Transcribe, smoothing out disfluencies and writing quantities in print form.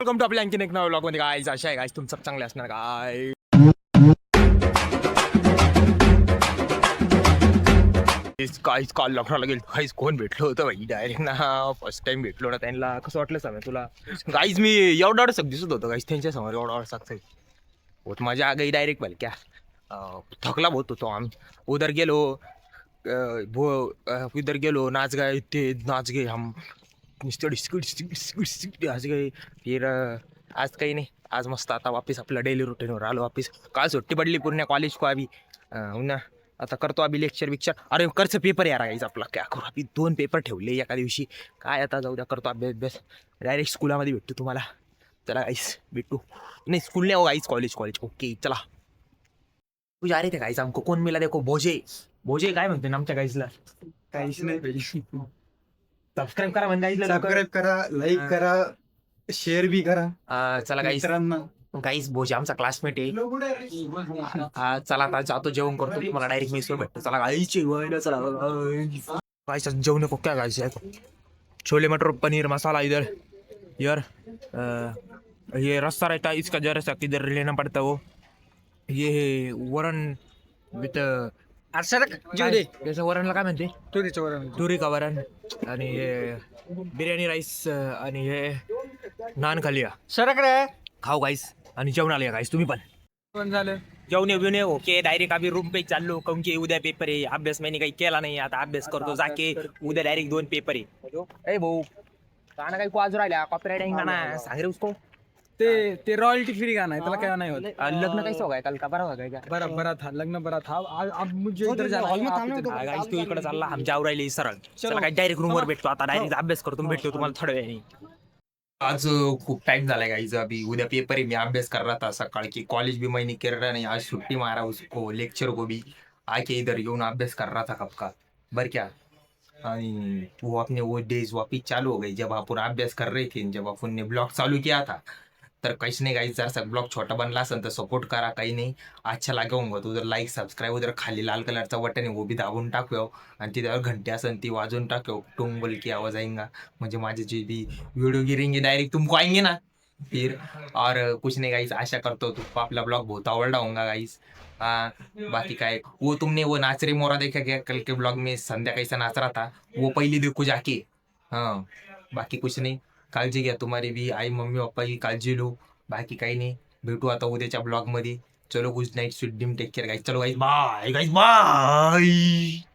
Welcome to आपल्या आणखीन एक नवा व्लॉग मध्ये गाईज. आशा आहे गाईज तुमचं चांगले असणार काय. काहीच काल लग्नाला गेलो काहीच कोण भेटलो होतं भाई डायरेक्ट ना. फर्स्ट टाइम भेटलो ना त्यांना. कसं वाटलं सांग तुला गाईज. मी एवढा सग दिसत होतो गाईज त्यांच्या समोर. एवढा सग होत माझ्या आगाई डायरेक्ट भल क्या थकला बहुत होतो आम्ही. उधर गेलो उधर गेलो नाच गए ते नाच गए हम. आज गए फिर आज काही नाही. आज मस्त आता वापस आपलं डेली रुटीनवर आलो वापस. काल सुट्टी पडली पूर्ण कॉलेज को अभी ना. आता करतो अभी लेक्चर. अरे करचं पेपर यार गाईज आपला. क्या करू अभी 2 पेपर ठेवले एका दिवशी. काय आता जाऊ द्या. करतो अभ्यास डायरेक्ट स्कूलामध्ये भेटतो तुम्हाला. चला गाईस भेटू. नहीं स्कूल नहीं हो गाइस कॉलेज. ओके चला. तू जा रहे थे गाइस हमको कौन मिला देखो भोजे काय म्हणते आमच्या गाईसला. काहीच नाही. सबस्क्राईब करा म्हणजे गाईसला. सबस्क्राईब करा, लाईक करा, शेअर बी करा. चला गाईस. गाईस भोजे आमचा क्लासमेट आहे. चला आता जातो जेवण करतो. तुम्हाला डायरेक्ट मेसवर भेटतो. चला गाईस जेवायला चला. गाईस जेवण को क्या गाईस छोले मटर पनीर मसाला इधर यार. ये रास्ता रहता है इसका जरा सा किधर लेना पड़ता वो. ये वरण विथ त्याचं वरणला काय म्हणते. तुरी का वरण आणि हे बिर्याणी राईस आणि हे नान खाली सरक रे. खाऊ गाईस आणि जेवण आले गाईस तुम्ही पण झालं जेवण ओके. डायरेक्ट आम्ही रूम पे चाललो काऊन की उद्या पेपर आहे. अभ्यास मैंने काही केला नाही. आता अभ्यास करतो जाके. उद्या डायरेक्ट 2 पेपर आहे. ए भाऊ गाणं काही वाजू राहिल्या कॉपीराइट आहे गाणं सांग रे उसको. ते रॉयल्टी फ्री गाणं आहे, त्याला काय नाही होत. लग्न कैसे होगा कल का बरा होगा क्या. बरा था लग्न बरा था. अब मुझे इधर जाना. गाईस तू इकडे चालला आमच्या आवरायला सरळ. चला काय डायरेक्ट रूमवर भेटतो. आता डायरेक्ट अभ्यास करतो. भेटतो तुम्हाला थोड्या वेळाने. आज खूप टाइम झाला गाईज. अभी उद्या पेपर है. मैं अभ्यास कर रहा था सकाळ की. कॉलेज भी मैंने कर रहा नहीं. आज छुट्टी मारा उसको लेक्चर को भी आके इधर येऊन अभ्यास कर रहा था कब का बर क्या. आणि वो अपने वो डेज वापिस चालू हो गई जब अपन अभ्यास कर रहे थे. जब अपन ने ब्लॉग चालू किया था तर काहीच नाही गाईज. जरा ब्लॉग छोटा बनला असेल तर सपोर्ट करा. काही नाही अच्छा लगा होगा तो उधर लाईक सबस्क्राईब उधर खाली लाल कलरचा बटन आहे वो भी दाबून टाकू. आणि तिथं घंटे असेल ती वाजवून टाकू. टुंग बोल की आवाज आएगा. म्हणजे माझे जे भी वीडियो गिरेंगे डायरेक्ट तुमको आएंगे ना फिर. और कुछ नहीं गाइस. आशा करता हूँ आपला ब्लॉग बहुत आवडला होगा गाइस. बाकी काय वो तुमने वो नाच रे मोरा देखा क्या कल के ब्लॉग में. संध्या कैसा नाच रहा था वो पहले देखो जाके. हाँ बाकी कुछ नहीं. काळजी घ्या तुम्हारी भी. आई मम्मी पप्पा की काळजी लो. बाकी काही नाही. भेटू आता उद्याच्या ब्लॉग मध्ये. चलो good night sweet dream take care guys. चलो गाईस बाय गाईस बाय.